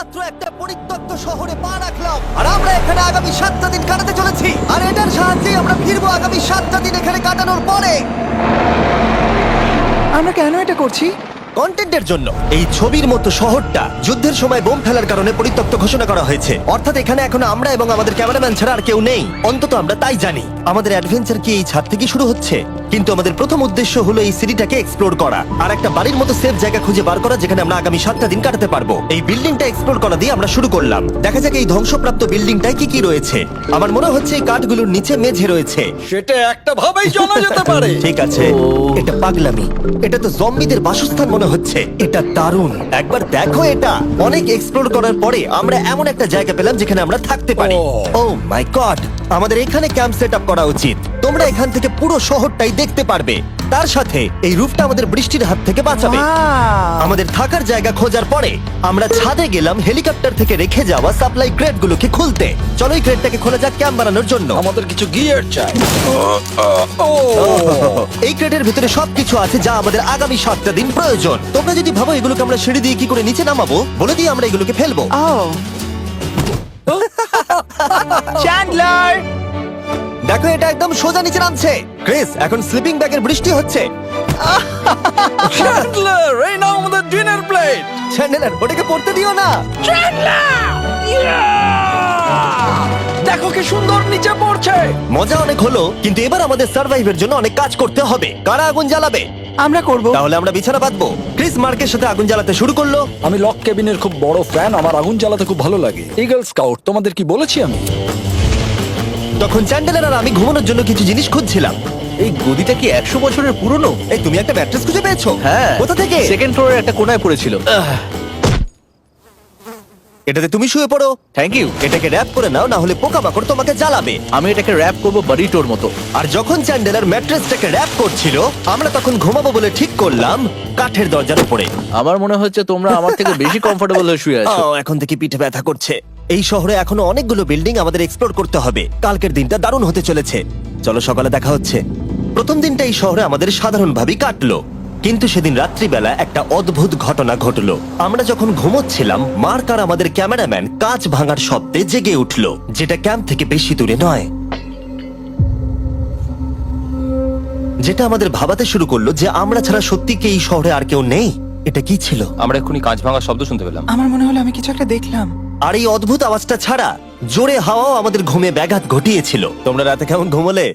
মাত্র একটা পরিত্যক্ত শহরে পা রাখলাম আর আমরা এখানে আগামী 7টা দিন কাটাতে চলেছি আর এটার সাহায্যে আমরা ফিরবো আগামী 7টা দিন এখানে কাটানোর পরে। আমরা কেন এটা করছি? কন্টেন্টের জন্য। এই ছবির মতো শহরটা যুদ্ধের সময় বোম ফেলার কারণে পরিত্যক্ত ঘোষণা করা হয়েছে, অর্থাৎ এখানে এখন আমরা এবং আমাদের ক্যামেরাম্যান ছাড়া আর কেউ নেই। অন্তত আমরা তাই জানি। আমাদের অ্যাডভেঞ্চার কি এই ছাদ থেকে শুরু হচ্ছে? কিন্তু আমাদের প্রথম উদ্দেশ্য হলো এই সিটিটাকে এক্সপ্লোর করা আর একটা বাড়ির মতো সেফ জায়গা খুঁজে বার করা যেখানে আমরা আগামী 7টা দিন কাটাতে পারবো। এই বিল্ডিংটা এক্সপ্লোর করা দিয়ে আমরা শুরু করলাম। দেখা যাক এই ধ্বংসপ্রাপ্ত বিল্ডিংটায় কি কি রয়েছে। আমার মনে হচ্ছে এই কাঠগুলোর নিচে মেঝে রয়েছে। সেটা একটা ভাবেই জানা যেতে পারে। ঠিক আছে, এটা পাগলামি। এটা তো জম্বিদের বাসস্থান মনে হচ্ছে। এটা দারুণ, একবার দেখো এটা। অনেক এক্সপ্লোর করার পরে আমরা এমন একটা জায়গা পেলাম যেখানে আমরা থাকতে পারি। ও মাই গড, আমাদের এখানে ক্যাম্প সেট আপ করা উচিত। তোমরা এখান থেকে পুরো শহরটাই দেখতে পারবে। তার সাথে এই রুফটা আমাদের বৃষ্টির হাত থেকে বাঁচাবে। Wow! আমাদের থাকার জায়গা খোঁজার পরে আমরা ছাদে গেলাম হেলিকপ্টার থেকে রেখে যাওয়া সাপ্লাই ক্রেটগুলোকে খুলতে। চলো এই ক্রেটটাকে খোলা যাক ক্যাম্প বানানোর জন্য। আমাদের কিছু গিয়ার চাই। এই ক্রেটের ভিতরে সবকিছু আছে যা আমাদের আগামী 7টা দিন প্রয়োজন। তোমরা যদি ভাবো এগুলোকে আমরা সিঁড়ি দিয়ে কি করে নিচে নামাবো, বলে দিয়ে আমরা এগুলোকে ফেলবো। Oh! চ্যান্ডলার! দেখো এটা একদম সোজা নিচে নামছে। ক্রিস, এখন স্লিপিং ব্যাগের বৃষ্টি হচ্ছে। চ্যান্ডলার, এই নাও আমাদের ডিনার প্লেট। চ্যান্ডেলার, ওটাকে পড়তে দিও না। দেখো কি সুন্দর নিচে পড়ছে। মজা অনেক হলো, কিন্তু এবার আমাদের সার্ভাইভের জন্য অনেক কাজ করতে হবে। কারা আগুন জ্বালাবে? আমরা করব। তাহলে আমরা বিছানা বাঁধবো। ক্রিস মার্কের সাথে আগুন জ্বালাতে শুরু করলো। আমি লক কেবিনের খুব বড় ফ্যান, আমার আগুন জ্বালাতে খুব ভালো লাগে। ইগল স্কাউট, তোমাদের কি বলেছি আমি? তখন চ্যান্ডেলার আর আমি ঘুমানোর জন্য কিছু জিনিস খুঁজছিলাম। এই গদিটা কি 100 বছরের পুরনো? এই তুমি একটা ম্যাট্রেস খুঁজে পেয়েছো? হ্যাঁ। কোথা থেকে? সেকেন্ড ফ্লোরের একটা কোণায় পড়েছিল। এটাতে তুমি শুয়ে পড়ো। Thank you. এটাকে র‍্যাপ করে নাও, না হলে পোকামাকড় তোমাকে জ্বালাবে। আমি এটাকে র‍্যাপ করব বারিটোর মতো। আর যখন চ্যান্ডেলার ম্যাট্রেসটাকে র‍্যাপ করছিল, আমরা তখন ঘুমাবো বলে ঠিক করলাম কাঠের দরজার উপরে। আমার মনে হচ্ছে তোমরা আমার থেকে বেশি কমফোর্টেবল হয়ে শুয়ে আছো। এখন থেকে পিঠে ব্যথা করছে। এই শহরে এখনো অনেকগুলো বিল্ডিং আমাদের এক্সপ্লোর করতে হবে। কালকের দিনটা দারুণ হতে চলেছে। চলো সকালে দেখা হচ্ছে। প্রথম দিনটা এই শহরে আমাদের সাধারণভাবেই কাটলো, কিন্তু সেদিন রাত্রিবেলা একটা অদ্ভুত ঘটনা ঘটলো। আমরা যখন ঘুমোচ্ছিলাম, মার্ক আর আমাদের ক্যামেরাম্যান কাঁচ ভাঙার শব্দে জেগে উঠলো, যেটা ক্যাম্প থেকে বেশি দূরে নয়। যেটা আমাদের ভাবাতে শুরু করলো যে আমরা ছাড়া সত্যি কি এই শহরে আর কেউ নেই। এটা কি ছিল? আমরা এক্ষুনি কাঁচ ভাঙার শব্দ শুনতে পেলাম। আমার মনে হলো আমি কিছু একটা দেখলাম। আর এই অদ্ভুত আওয়াজটা ছাড়া জোরে হাওয়াও আমাদের ঘুমে ব্যাঘাত ঘটিয়েছিল। তোমরা রাতে কেমন ঘুমোলে?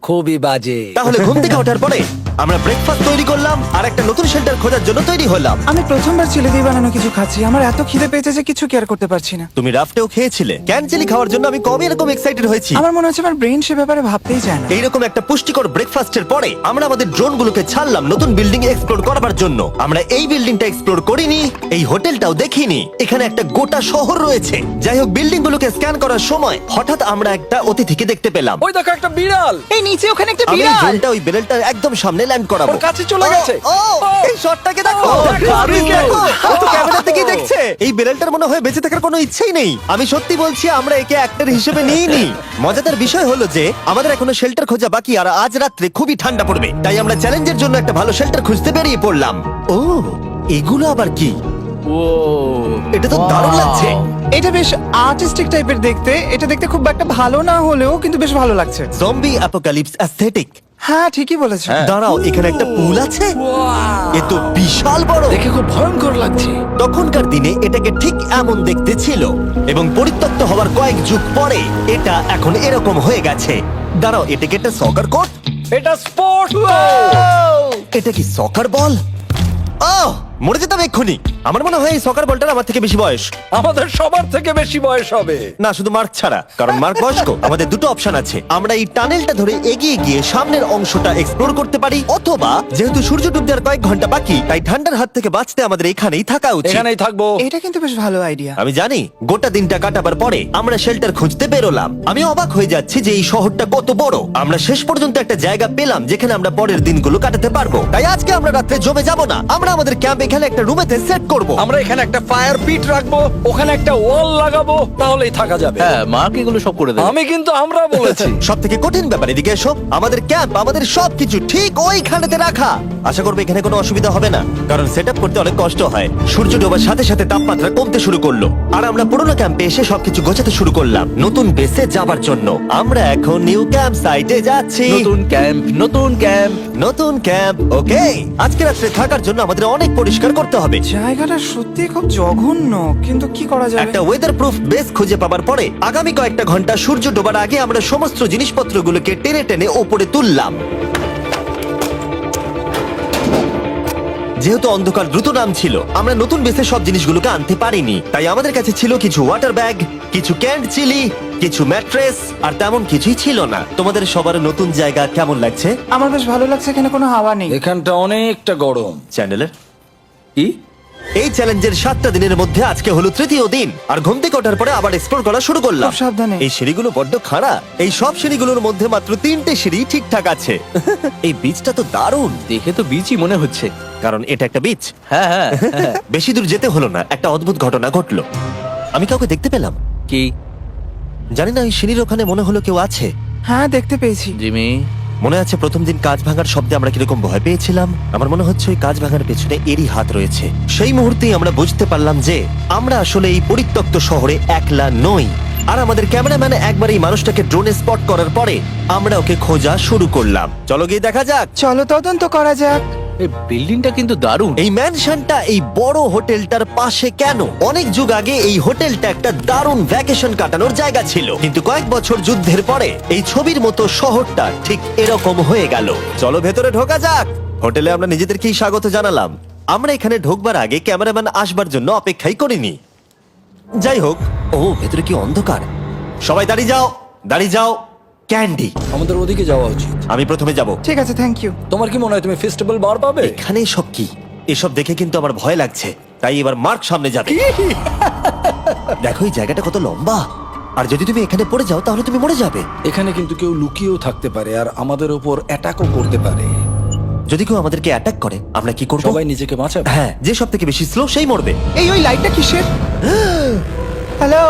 খুবই বাজে। তাহলে ঘুম থেকে ওঠার পরে আমরা ব্রেকফাস্ট তৈরি করলাম আর একটা নতুন শেল্টার খোঁজার জন্য তৈরি হলাম। আমি প্রথমবার ছেলে দিয়ে বানানো কিছু খাচ্ছি। আমার এত খিদে পেয়েছে যে কিছু কেয়ার করতে পারছি না। তুমি রাফটেও খেয়েছিলে। ক্যানচেলি খাওয়ার জন্য আমি কবে এরকম এক্সাইটেড হয়েছি। আমার মনে হচ্ছে আমার ব্রেন সে ব্যাপারে ভাবতেই চায় না। এইরকম একটা পুষ্টিকর ব্রেকফাস্টের পরে আমরা আমাদের ড্রোনগুলোকে ছাড়লাম নতুন বিল্ডিং এক্সপ্লোর করার জন্য। আমরা এই বিল্ডিংটা এক্সপ্লোর করিনি, এই হোটেলটাও দেখিনি। এখানে একটা গোটা শহর রয়েছে। যাই হোক, বিল্ডিংগুলোকে স্ক্যান করার সময় হঠাৎ আমরা একটা অতিথিকে দেখতে পেলাম। ওই দেখো একটা বিড়াল। এই নিচে ওখানে একটা আমি এই বিড়াল। ড্রোনটা ওই বেলটার একদম সামনে ল্যান্ড করাবো। ওর কাছে চলে গেছে। ও, এই শটটাকে দেখো। দেখো, আপনি দেখো। ও তো ক্যামেরা থেকেই দেখছে। এই বেলটার মনে হয় বেঁচে থাকার কোনো ইচ্ছেই নেই। আমি সত্যি বলছি, আমরা একে অ্যাক্টর হিসেবে নিইনি। মজাদার বিষয় হলো যে আমাদের এখনো শেল্টার খোঁজা বাকি, আর আজ রাত্রে খুবই ঠান্ডা পড়বে। তাই আমরা চ্যালেঞ্জের জন্য একটা ভালো শেল্টার খুঁজতে বেরিয়ে পড়লাম। ও, এগুলো আবার কি? ও, এটা তো দারুণ লাগছে। এটা বেশ আর্টিস্টিক টাইপের দেখতে। এটা দেখতে খুব একটা ভালো না হলেও কিন্তু বেশ ভালো লাগছে। Zombie apocalypse aesthetic. হ্যাঁ, ঠিকই বলেছো। দাঁড়াও, এখানে একটা পুল আছে। এ তো বিশাল বড়। দেখে খুব ভয়ঙ্কর লাগছে। তখনকার দিনে এটাকে ঠিক এমন দেখতে ছিল, এবং পরিত্যক্ত হওয়ার কয়েক যুগ পরে এটা এখন এরকম হয়ে গেছে। দাঁড়াও, এটাকে একটা সকার কোর্ট? এটা স্পোর্টস। এটা কি সকার বল? আহ, মরে যেতাম এক্ষুনি। আমার মনে হয় এই সকার বলটার আমার থেকে বেশি বয়স। আমাদের সবার থেকে বেশি বয়স হবে। না, শুধু মার্ক ছাড়া, কারণ মার্ক বয়স্ক। আমাদের দুটো অপশন আছে। আমরা এই টানেলটা ধরে এগিয়ে গিয়ে সামনের অংশটা এক্সপ্লোর করতে পারি, অথবা যেহেতু সূর্য ডুবতে আর কয়েক ঘন্টা বাকি, তাই ঠান্ডার হাত থেকে বাঁচতে আমাদের এখানেই থাকা উচিত। এখানেই থাকবো। এটা কিন্তু বেশ ভালো আইডিয়া। আমি জানি। গোটা দিনটা কাটাবার পরে আমরা শেল্টার খুঁজতে বেরোলাম। আমি অবাক হয়ে যাচ্ছি যে এই শহরটা কত বড়। আমরা শেষ পর্যন্ত একটা জায়গা পেলাম যেখানে আমরা পরের দিনগুলো কাটাতে পারবো। তাই আজকে আমরা রাত্রে জমে যাব না। আমরা আমাদের ক্যাম্প এখানে একটা রুমেতে সেট করব। আমরা এখানে একটা ফায়ার পিট রাখবো, ওখানে একটা ওয়াল লাগাবো, তাহলেই থাকা যাবে। হ্যাঁ মার্ক এগুলো সব করে দেবে। আমি কিন্তু আমরা বলেছি। সব থেকে কঠিন ব্যাপার, এদিকে এসো। আমাদের ক্যাম্প, আমাদের সবকিছু ঠিক ওইখানেতে রাখা। আশা করবো এখানে কোনো অসুবিধা হবে না, কারণ সেট করতে অনেক কষ্ট হয়। সূর্য ডোবার সাথে সাথে তাপমাত্রা কমতে শুরু করলো, আর আমরা পুরোনো ক্যাম্পে এসে সবকিছু গোছাতে শুরু করলাম নতুন বেসে যাবার জন্য। আমরা এখন নিউ ক্যাম্প সাইটে যাচ্ছি। নতুন ক্যাম্প, নতুন ক্যাম্প। নতুন ক্যাম্প, ওকে। আজকে রাত্রে থাকার জন্য আমাদের অনেক পরিষ্কার করতে হবে। জায়গাটা সত্যি খুব জঘন্য, কিন্তু কি করা যাবে? একটা ওয়েদার প্রুফ বেস খুঁজে পাবার পরে আগামী কয়েকটা ঘন্টা সূর্য ডোবার আগে আমরা সমস্ত জিনিসপত্রগুলোকে টেনে টেনে ওপরে তুললাম। যেহেতু অন্ধকার দ্রুত নামছিল, আমরা নতুন বেসে সব জিনিসগুলোকে আনতে পারিনি, তাই আমাদের কাছে ছিল কিছু ওয়াটার ব্যাগ, কিছু ক্যান্ড চিলি, কিছু ম্যাট্রেস, আর তেমন কিছুই ছিল না। তোমাদের সবার নতুন জায়গা কেমন লাগছে? আমার বেশ ভালো লাগছে, এখানে কোনো হাওয়া নেই। এখানটা অনেকটা গরম। চ্যানেলের কি? এই চ্যালেঞ্জের 7টা দিনের মধ্যে আজকে হলো তৃতীয় দিন, আর ঘুম থেকে ওঠার পরে আবার এক্সপ্লোর করা শুরু করলাম। খুব সাবধানে। এই সিঁড়িগুলো বড্ড খাড়া। এই সব সিঁড়িগুলোর মধ্যে মাত্র 3টে সিঁড়ি ঠিকঠাক আছে। এই বীজটা তো দারুণ, দেখে তো বিচই মনে হচ্ছে। কারণ এটা একটা বীজ। হ্যাঁ হ্যাঁ হ্যাঁ। বেশি দূর যেতে হলো না, একটা অদ্ভুত ঘটনা ঘটলো। আমি কাউকে দেখতে পেলাম, কি? জানি না, ওই সিঁড়ির ওখানে মনে হলো কেউ আছে। হ্যাঁ, দেখতে পেয়েছি। জিমি, মনে আছে প্রথম দিন কাঁচ ভাঙার শব্দে আমরা কিরকম ভয় পেয়েছিলাম? আমার মনে হচ্ছে ওই কাঁচ ভাঙার পেছনে এরই হাত রয়েছে। সেই মুহূর্তেই আমরা বুঝতে পারলাম যে আমরা আসলে এই পরিত্যক্ত শহরে একলা নই। আর আমাদের ক্যামেরাম্যান একবার এই মানুষটাকে ড্রোনে স্পট করার পরে আমরা ওকে খোঁজা শুরু করলাম। চলো গিয়ে দেখা যাক। চলো তদন্ত করা যাক। এই বিল্ডিংটা কিন্তু দারুণ। এই ম্যানশনটা এই বড় হোটেলটার পাশে কেন? অনেক যুগ আগে এই হোটেলটা একটা দারুণ ভ্যাকেশন কাটানোর জায়গা ছিল, কিন্তু কয়েক বছর যুদ্ধের পরে এই ছবির মতো শহরটা ঠিক এরকম হয়ে গেল। চলো ভেতরে ঢোকা যাক। হোটেলে আমরা নিজেদেরকেই স্বাগত জানালাম। আমরা এখানে ঢোকবার আগে ক্যামেরাম্যান আসবার জন্য অপেক্ষাই করিনি। যাই হোক, ও ভেতরে কি অন্ধকার। সবাই দাঁড়িয়ে যাও, দাঁড়িয়ে যাও। ক্যান্ডি, আমাদের ওদিকে যাওয়া উচিত। আমি প্রথমে যাব। ঠিক আছে, থ্যাংক ইউ। তোমার কি মনে হয় তুমি ফেস্টিভ্যাল বার পাবে? এখানে সব কি? এসব দেখে কিন্তু আমার ভয় লাগছে, তাই এবার মার্ক সামনে যাবে। দেখো এই জায়গাটা কত লম্বা, আর যদি তুমি এখানে পড়ে যাও তাহলে তুমি মরে যাবে। এখানে কিন্তু কেউ লুকিয়েও থাকতে পারে আর আমাদের উপর অ্যাটাকও করতে পারে। যদি কেউ আমাদেরকে অ্যাটাক করে আমরা কি করব? সবাই নিজেকে বাঁচাবে। হ্যাঁ, যে সব থেকে বেশি স্লো সেই মরবে। ওই লাইটটা কিসের? হ্যালো,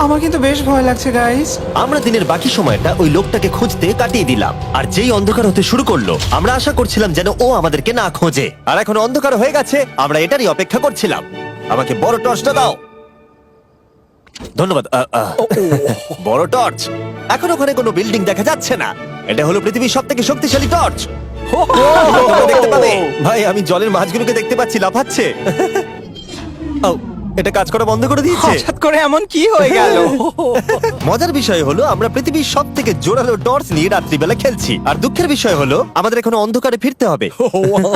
আমার কিন্তু বেশ ভয় লাগছে গাইস। আমরা দিনের বাকি সময়টা ওই লোকটাকে খুঁজতে কাটিয়ে দিলাম, আর যেই অন্ধকার হতে শুরু করলো আমরা আশা করছিলাম যেন ও আমাদেরকে না খোঁজে। আর এখন অন্ধকার হয়ে গেছে, আমরা এটারই অপেক্ষা করছিলাম। আমাকে বড় টর্চটা দাও। ধন্যবাদ। বড় টর্চ। এখন ওখানে কোনো বিল্ডিং দেখা যাচ্ছে না। এটা হলো পৃথিবীর সব থেকে শক্তিশালী টর্চ। তোমরা দেখতে পাবে। ভাই, আমি জলের মাছগুলোকে দেখতে পাচ্ছি লাফাচ্ছে। ও, এটা কাজ করা বন্ধ করে দিয়েছে। হঠাৎ করে এমন কি হয়ে গেল? মজার বিষয় হলো আমরা পৃথিবীর সব থেকে জোরালো টর্চ নিয়ে রাত্রিবেলা খেলছি, আর দুঃখের বিষয় হলো আমাদের এখন অন্ধকারে ফিরতে হবে।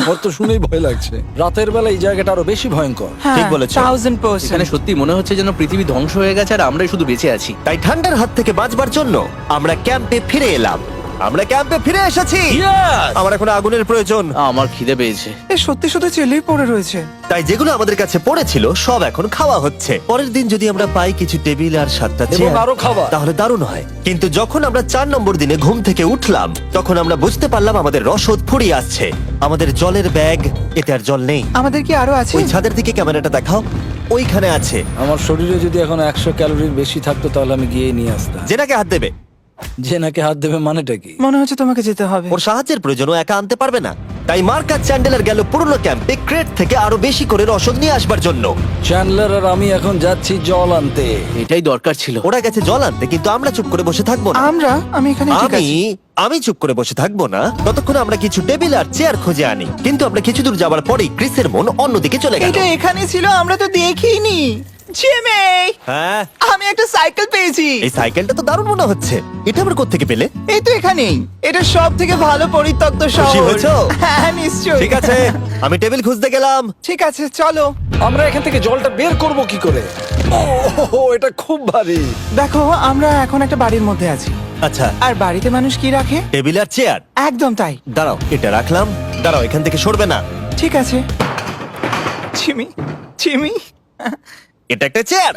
আমার তো শুনেই ভয় লাগছে। রাতের বেলা এই জায়গাটা আরো বেশি ভয়ঙ্কর। ঠিক বলেছো। 1000%। এখানে সত্যি মনে হচ্ছে যেন পৃথিবী ধ্বংস হয়ে গেছে আর আমরাই শুধু বেঁচে আছি। তাই ঠান্ডার হাত থেকে বাঁচবার জন্য আমরা ক্যাম্পে ফিরে এলাম। আমরা ক্যাম্পে ফিরে এসেছি। আমার এখন আগুনের প্রয়োজন। আমার খিদে পেয়েছে। এ সত্যি শুধু চেলেই পড়ে রয়েছে। তাই যেগুলো আমাদের কাছে পড়েছিল সব এখন খাওয়া হচ্ছে। পরের দিন যদি আমরা পাই কিছু টেবিল আর 7টা এবং চেয়ার, আরো খাবার। তাহলে দারুণ হয়। কিন্তু যখন আমরা 4 নম্বর দিনে ঘুম থেকে উঠলাম তখন আমরা বুঝতে পারলাম আমাদের রসদ ফুরিয়ে আসছে। আমাদের জলের ব্যাগ, এতে আর জল নেই। আমাদের কি আরো আছে? ওই ছাদের দিকে ক্যামেরাটা দেখাও, ওইখানে আছে। আমার শরীরে যদি এখন 100 ক্যালোরির বেশি থাকতো তাহলে আমি গিয়ে নিয়ে আসতাম। জেনাকে হাত দেবে। যে নাকি হাত দেবে মানেটা কি? মনে হচ্ছে তোমাকে যেতে হবে। ওর সাহায্যের প্রয়োজন, ও একা আনতে পারবে না। তাই মার্ক আর চ্যান্ডেলার গেল পুরনো ক্যাম্পে ক্রেট থেকে আরো বেশি করে রসদ নিয়ে আসবার জন্য। চ্যান্ডলার আর আমি এখন যাচ্ছি জল আনতে। এটাই দরকার ছিল। ওরা গেছে জল আনতে, কিন্তু আমরা চুপ করে বসে থাকবো না। আমি এখানে ঠিক আছি। আমি চুপ করে বসে থাকবো না ততক্ষণ আমরা কিছু টেবিল আর চেয়ার খুঁজে আনি। কিন্তু আমরা কিছু দূর যাবার পরেই ক্রিসের মন অন্যদিকে চলে গেল। এটা এখানে ছিল, আমরা তো দেখিনি। জিমি, হ্যাঁ, আমি একটা সাইকেল পেয়েছি। এই সাইকেলটা তো দারুণ মনে হচ্ছে। এটা আবার কোত্থেকে পেলে? এই তো এখানেই। এটা সব থেকে ভালো পরিত্যক্ত খুশি শহর। হয়েছো? হ্যাঁ, নিশ্চয়ই। ঠিক আছে, আমি টেবিল খুঁজতে গেলাম। ঠিক আছে, চলো। আমরা এখান থেকে জলটা বের করব কি করে? ও এটা খুব ভারী। দেখো, আমরা এখন একটা বাড়ির মধ্যে আছি। আচ্ছা, আর বাড়িতে মানুষ কি রাখে? টেবিল আর চেয়ার। একদম তাই। দাঁড়াও, এটা রাখলাম। দাঁড়াও, এখান থেকে সরবে না। ঠিক আছে। চিমি, চিমি। এটা একটা চেয়ার।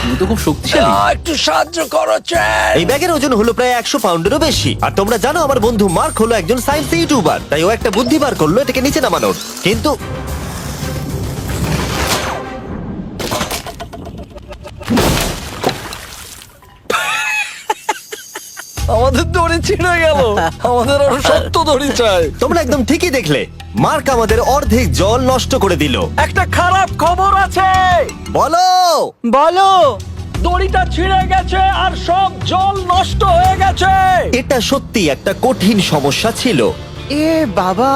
তুমি তো খুব শক্তিশালী। একটু সাহায্য করো চ্যান। এই ব্যাগের ওজন হলো প্রায় 100 পাউন্ডেরও বেশি। আর তোমরা জানো আমার বন্ধু মার্ক হলো একজন সায়েন্স ইউটিউবার, তাই ও একটা বুদ্ধি বার করলো এটাকে নিচে নামানোর। কিন্তু আমাদের দড়ি ছিঁড়ে গেল। আমাদের আরো শক্ত দড়ি চাই। তোমরা একদম ঠিকই দেখলে, মার্ক আমাদের অর্ধেক জল নষ্ট করে দিল। একটা খারাপ খবর আছে, বলো। বলো। দড়িটা ছিঁড়ে গেছে আর সব জল নষ্ট হয়ে গেছে। এটা সত্যি একটা কঠিন সমস্যা ছিল। এ বাবা।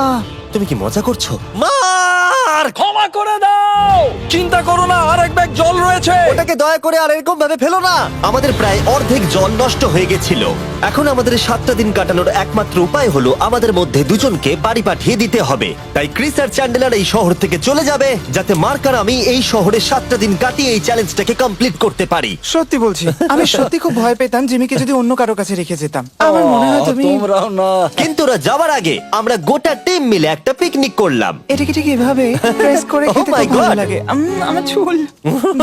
তুমি কি মজা করছো? মার্ক, ক্ষমা করে দাও। চিন্তা করো না, আরেক ব্যাগ জল রয়েছে। ওটাকে দয়া করে আর এরকম ভাবে ফেলো না। আমাদের প্রায় অর্ধেক জল নষ্ট হয়ে গেছিল। এখন আমাদের 7টা দিন কাটানোর একমাত্র উপায় হলো আমাদের মধ্যে দুজনকে বাড়ি পাঠিয়ে দিতে হবে। তাই ক্রিস আর চ্যান্ডেলার এই শহর থেকে চলে যাবে, যাতে মার্ক আর আমি এই শহরে 7টা দিন কাটিয়ে এই চ্যালেঞ্জটাকে কমপ্লিট করতে পারি। সত্যি বলছি, আমি সত্যি খুব ভয় পেতাম জিমিকে যদি অন্য কারো কাছে রেখে যেতাম। আমার মনে হয় তুমি তোমরাও না। কিন্তু ওরা যাওয়ার আগে আমরা গোটা টিম মিলে একটা পিকনিক করলাম। এটাকে ঠিক এভাবে প্রেস করে Oh খেতে my খুব ভালো God! লাগে। আমার চুল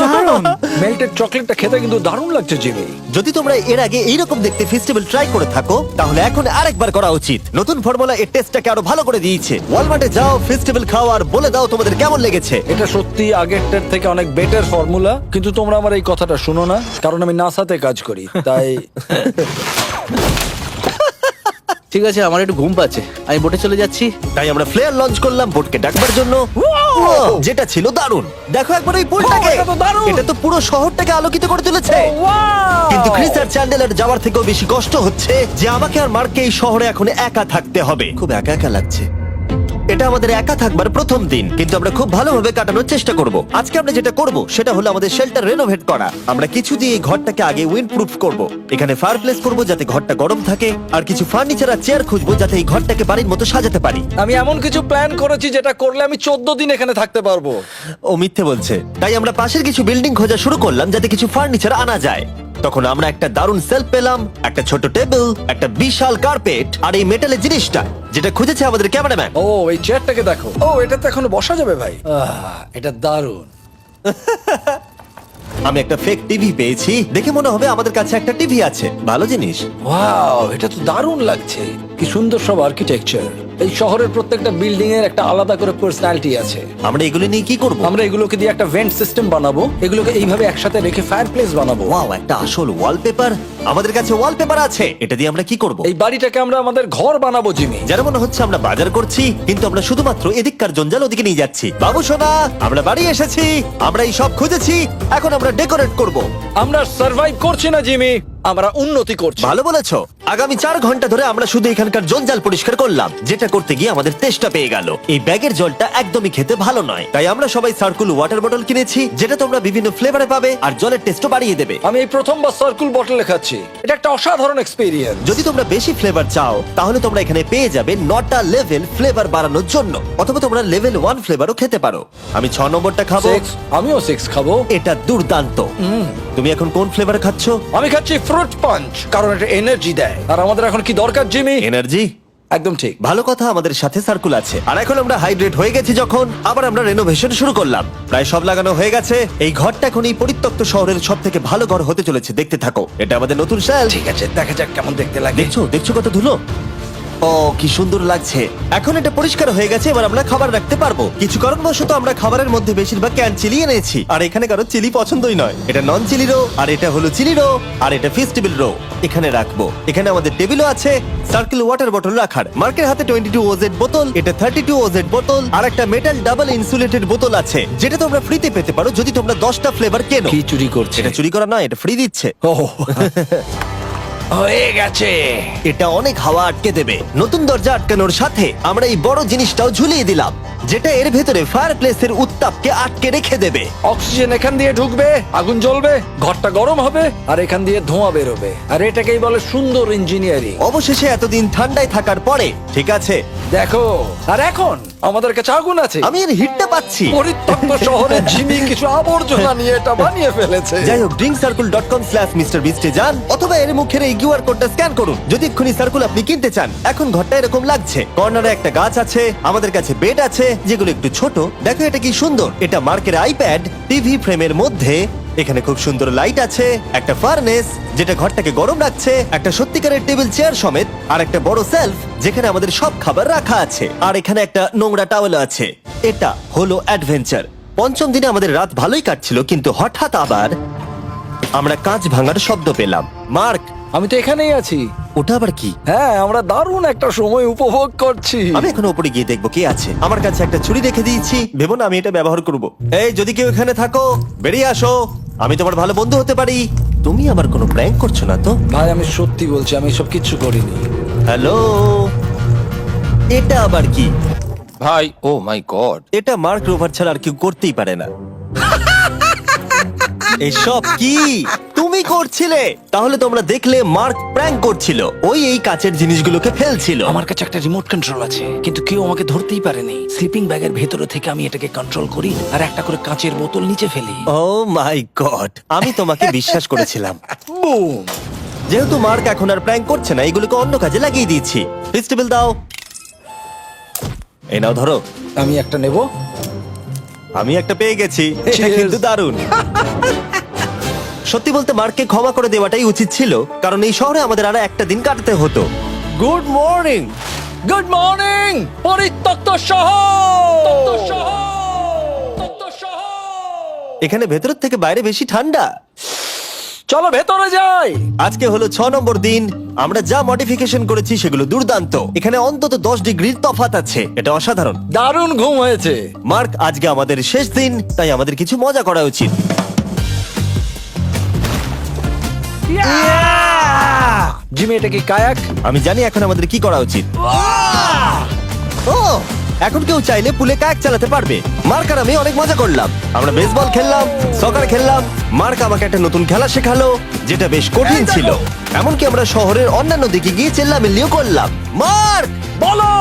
দারুণ। মেল্টেড চকলেটটা খেতে কিন্তু দারুণ লাগছে জিমি। যদি তোমরা এর আগে এইরকম দেখতে ফেস্টিভ্যাল ট্রাই করে থাকো, তাহলে এখন আরেকবার করা উচিত। নতুন ফর্মুলা এর টেস্টটাকে আরো ভালো করে দিয়েছে। ওয়ালমার্টে যাও, ফেস্টিভ্যাল খাও আর বলে দাও তোমাদের কেমন লেগেছে। এটা সত্যি আগেরটার থেকে অনেক বেটার ফর্মুলা, কিন্তু তোমরা আমার এই কথাটা শুনো না, কারণ আমি নাসাতে কাজ করি, তাই ঠিক আছে, আমার একটু ঘুম পাচ্ছে, আমি বোটে চলে যাচ্ছি। তাই আমরা ফ্লেয়ার লঞ্চ করলাম বোটকে ডাকবার জন্য, যেটা ছিল দারুণ। দেখো একবার ওই পুলটাকে, এটা তো দারুণ! এটা তো পুরো শহরটাকে আলোকিত করে তুলেছে। কিন্তু ক্রিস আর চ্যান্ডেলার যাওয়ার থেকেও বেশি কষ্ট হচ্ছে যে আমাকে আর মার্ককে এই শহরে এখন একা থাকতে হবে। খুব একা একা লাগছে। এটা আমাদের একা থাকবার প্রথম দিন, কিন্তু আমরা খুব ভালোভাবে কাটানোর চেষ্টা করব। আজকে আমরা যেটা করব সেটা হলো আমাদের শেল্টার রেনোভেট করা। আমরা কিছু দিয়ে এই ঘরটাকে আগে উইন্ড প্রুফ করব। এখানে ফায়ারপ্লেস করব যাতে ঘরটা গরম থাকে, আর কিছু ফার্নিচার আর চেয়ার খুঁজবো যাতে এই ঘরটাকে বাড়ির মতো সাজাতে পারি। আমি এমন কিছু প্ল্যান করেছি যেটা করলে আমি 14 দিন এখানে থাকতে পারবো। ও মিথ্যে বলছে। তাই আমরা পাশের কিছু বিল্ডিং খোঁজা শুরু করলাম যাতে কিছু ফার্নিচার আনা যায়। তখন আমরা একটা দারুণ সেলফ পেলাম, একটা ছোট টেবিল, একটা বিশাল কার্পেট আর এই মেটালের জিনিসটা যেটা খুঁজেছে আমাদের ক্যামেরাম্যান। ও এই চেয়ারটাকে দেখো, ও এটা তো এখনো বসা যাবে ভাই। এটা দারুণ। আমি একটা ফেক টিভি পেয়েছি, দেখে মনে হবে আমাদের কাছে একটা টিভি আছে। ভালো জিনিস। ওয়াও, এটা তো দারুণ লাগছে। কি সুন্দর সব আর্কিটেকচার। এই শহরের প্রত্যেকটা বিল্ডিং এর একটা আলাদা করে পার্সোনালিটি আছে। আমরা এগুলো নিয়ে কি করব? আমরা এগুলোকে দিয়ে একটা ভেন্ট সিস্টেম বানাবো, এগুলোকে এইভাবে একসাথে রেখে ফায়ারপ্লেস বানাবো। ওয়াও, একটা আসল ওয়ালপেপার। আমাদের কাছে ওয়ালপেপার আছে, এটা দিয়ে আমরা কি করব? এই বাড়িটাকে আমরা আমাদের ঘর বানাবো জিমি। যারা মনে হচ্ছে আমরা বাজার করছি, কিন্তু আমরা শুধুমাত্র এদিককার জঞ্জাল ওদিকে নিয়ে যাচ্ছি। বাবু সোনা, আমরা বাড়ি এসেছি, আমরা এই সব খুঁজেছি, এখন আমরা ডেকোরেট করব। আমরা সার্ভাইভ করছি না জিমি, আমরা উন্নতি করছি। ভালো বলেছো। আগামী 4 ঘন্টা ধরে আমরা শুধু এখানকার জঞ্জাল পরিষ্কার করলাম, যেটা করতে গিয়ে আমাদের তেষ্টা পেয়ে গেল। এই ব্যাগের জলটা একদমই খেতে ভালো নয়, তাই আমরা সবাই সার্কুল ওয়াটার বটল কিনেছি, যেটা তোমরা বিভিন্ন ফ্লেভারে পাবে আর জলের টেস্টও বাড়িয়ে দেবে। আমি এই প্রথমবার সার্কুল বটলে খাচ্ছি, এটা একটা অসাধারণ এক্সপেরিয়েন্স। যদি তোমরা বেশি ফ্লেভার চাও, তাহলে তোমরা এখানে পেয়ে যাবে 9টা লেভেল ফ্লেভার বাড়ানোর জন্য, অথবা তোমরা লেভেল 1 ফ্লেভারও খেতে পারো। আমি 6 নম্বরটা খাবো। আমিও 6 খাবো। এটা দুর্দান্ত। তুমি এখন কোন ফ্লেভার খাচ্ছ? আমি খাচ্ছি ফ্রুট পাঞ্চ, কারণ এটা এনার্জি দেয়। আর আমাদের এখন কি দরকার জিমি? এনার্জি। একদম ঠিক। ভালো কথা, আমাদের সাথে সার্কুল আছে। আর এখন আমরা হাইড্রেট হয়ে গেছি যখন, আবার আমরা রেনোভেশন শুরু করলাম। প্রায় সব লাগানো হয়ে গেছে। এই ঘরটা এখন এই পরিত্যক্ত শহরের সব থেকে ভালো ঘর হতে চলেছে। দেখতে থাকো, এটা আমাদের নতুন শেল। ঠিক আছে, দেখা যাক কেমন দেখতে লাগে। দেখছো দেখছো কত ধুলো। ও কি সুন্দর লাগছে। এখন এটা পরিষ্কার হয়ে গেছে, এবার আমরা খাবার রাখতে পারবো। কিছু কারণবশত আমরা খাবারের মধ্যে বেশিরভাগ ক্যান চিলি এনেছি, আর এখানে কারো চিলি পছন্দই নয়। এটা নন চিলি রো, আর এটা হলো চিলি রো, আর এটা ফেস্টিভ্যাল রো। এখানে রাখবো। এখানে আমাদের টেবিলও আছে, সার্কেল ওয়াটার বটল রাখার। মার্কের হাতে 22 ওজেড বোতল, এটা 32 ওজেড বোতল, আর একটা মেটাল ডাবল ইনসুলেটেড বোতল আছে, যেটা তোমরা ফ্রিতে পেতে পারো যদি তোমরা 10টা ফ্লেভার কেনো। কি চুরি করছে? এটা চুরি করা নয়, এটা ফ্রি দিচ্ছে। ও হয়ে গেছে। এটা অনেক হাওয়া আটকে দেবে। নতুন দরজা আটকানোর সাথে আমরা এই বড় জিনিসটাও ঝুলিয়ে দিলাম, যেটা এর ভেতরে ফায়ারপ্লেসের উত্তাপকে আটকে রেখে দেবে। অক্সিজেন এখান দিয়ে ঢুকবে, আগুন জ্বলবে, ঘরটা গরম হবে, আর এখান দিয়ে ধোঁয়া বেরোবে। আর এটাকেই বলে সুন্দর ইঞ্জিনিয়ারিং। অবশেষে এতদিন ঠান্ডায় থাকার পরে ঠিক আছে। দেখো, আর এখন আমাদের কাছে আগুন আছে। আমি এর হিটটা পাচ্ছি। পরিত্যক্ত শহরে জিমি কিছু আবর্জনা নিয়ে এটা বানিয়ে ফেলেছে। যাই হোক, drinkcircle.com/MrBeast এ যান অথবা এর মুখের এই কিউআর কোডটা স্ক্যান করুন যদি এক্ষুনি সার্কুল আপনি কিনতে চান। এখন ঘরটা এরকম লাগছে, কর্নারে একটা গাছ আছে, আমাদের কাছে বেড আছে যেগুলো একটু ছোট। দেখো এটা কি সুন্দর, এটা মার্কের আইপ্যাড টিভি ফ্রেমের মধ্যে। এখানে খুব সুন্দর লাইট আছে, একটা ফার্নেস যেটা ঘরটাকে গরম রাখছে, একটা সত্যিকারের টেবিল চেয়ার সমেত, আর একটা বড় সেলফ যেখানে আমাদের সব খাবার রাখা আছে, আর এখানে একটা নোংরা টাওয়েল আছে। এটা হলো অ্যাডভেঞ্চার। পঞ্চম দিনে আমাদের রাত ভালোই কাটছিল, কিন্তু হঠাৎ আবার আমরা কাঁচ ভাঙার শব্দ পেলাম। মার্ক, আমি তো এখানেই আছি। ওটা আবার কি? হ্যাঁ, আমরা দারুণ একটা সময় উপভোগ করছি। আমি এখন উপরে গিয়ে দেখবো কে আছে। আমার কাছে একটা ছুরি রেখে দিয়েছি, ভেবো না আমি এটা ব্যবহার করব। এই, যদি কেউ এখানে থাকো বেরিয়ে আসো, আমি তোমার ভালো বন্ধু হতে পারি। তুমি আমার কোনো প্র্যাঙ্ক করছো না তো? ভাই, আমি সত্যি বলছি, আমি সব কিচ্ছু করিনি। হ্যালো, এটা আবার কি? ভাই, ও মাই গড। এটা মার্ক রোভার ছাড়া আর কেউ করতেই পারে না। এসব কি তুমি করছিলে? তাহলে তোমরা দেখলে মার্ক প্র্যাঙ্ক করছিল। ওই এই কাচের জিনিসগুলোকে ফেলছিল। আমার কাছে একটা রিমোট কন্ট্রোল আছে, কিন্তু কেউ আমাকে ধরতেই পারেনি। স্লিপিং ব্যাগের ভেতরে থেকে আমি এটাকে কন্ট্রোল করি আর একটা করে কাঁচের বোতল নিচে ফেলি। ও মাই গড, আমি তোমাকে বিশ্বাস করেছিলাম। বুম! যেহেতু মার্ক এখন আর প্র্যাঙ্ক করছে না, এগুলোকে অন্য কাজে লাগিয়ে দিয়েছি। ফেস্টিভ্যাল দাও। এই নাও, ধরো। আমি একটা নেব। আমি একটা পেয়ে গেছি, এটা Cheers! কিন্তু দারুণ। সত্যি বলতে মার্ককে ক্ষমা করে দেওয়াটাই উচিত ছিল, কারণ এই শহরে আমাদের আর একটা দিন কাটাতে হতো। Good morning. গুড মর্নিং, পরিত্যক্ত শহর। এখানে ভেতর থেকে বাইরে বেশি ঠান্ডা। চলো ভেতরে যাই। আজকে হলো 6 নম্বর দিন। আমরা যা মডিফিকেশন করেছি সেগুলো দুর্দান্ত। এখানে অন্তত 10 ডিগ্রির তফাৎ আছে, এটা অসাধারণ। দারুণ ঘুম হয়েছে। মার্ক, আজকে আমাদের শেষ দিন, তাই আমাদের কিছু মজা করা উচিত। জিমি, এটা কি কায়াক? আমি জানি এখন আমাদের কি করা উচিত। ও, এখন কেউ চাইলে পুলে কায়াক চালাতে পারবে। মার্ক আর আমি অনেক মজা করলাম। আমরা বেসবল খেললাম, সকার খেললাম। মার্ক আমাকে একটা নতুন খেলা শেখালো যেটা বেশ কঠিন ছিল। এমনকি আমরা শহরের অন্যান্য দিকে গিয়ে চেল্লামিল্লিও করলাম। মার্ক, বলো।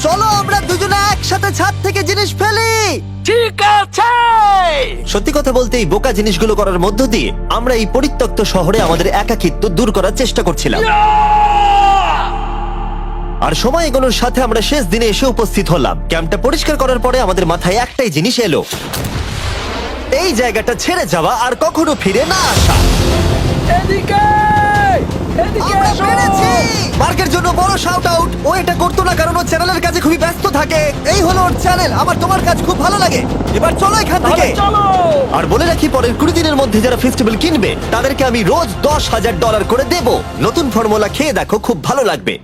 চলো আমরা দুজনে একসাথে ছাদ থেকে জিনিস ফেলি। ঠিক আছে। সত্যি কথা বলতে এই বোকা জিনিসগুলো করার মধ্য দিয়ে আমরা এই পরিত্যক্ত শহরে আমাদের একাকিত্ব দূর করার চেষ্টা করছিলাম। আর সময় এগোনোর সাথে আমরা শেষ দিনে এসে উপস্থিত হলাম। ক্যাম্পটা পরিষ্কার করার পরে আমাদের মাথায় একটাই জিনিস এলো, এই জায়গাটা ছেড়ে যাওয়া আর কখনো ফিরে না আসা। এদিকে, এদিকে আমরা এসো। পেরেছি! মার্কের জন্য বড় শাউট আউট। ও এটা করতো না কারণ ও চ্যানেলের কাজে খুবই ব্যস্ত থাকে। এই হলো ওর চ্যানেল। আমার তোমার কাজ খুব ভালো লাগে। এবার চলো এখান থেকে। তাহলে চলো। আর বলে রাখি, পরের 20 দিনের মধ্যে যারা ফেস্টিভ্যাল কিনবে তাদেরকে আমি রোজ $10,000 করে দেব। নতুন ফর্মুলা খেয়ে দেখো, খুব ভালো লাগবে।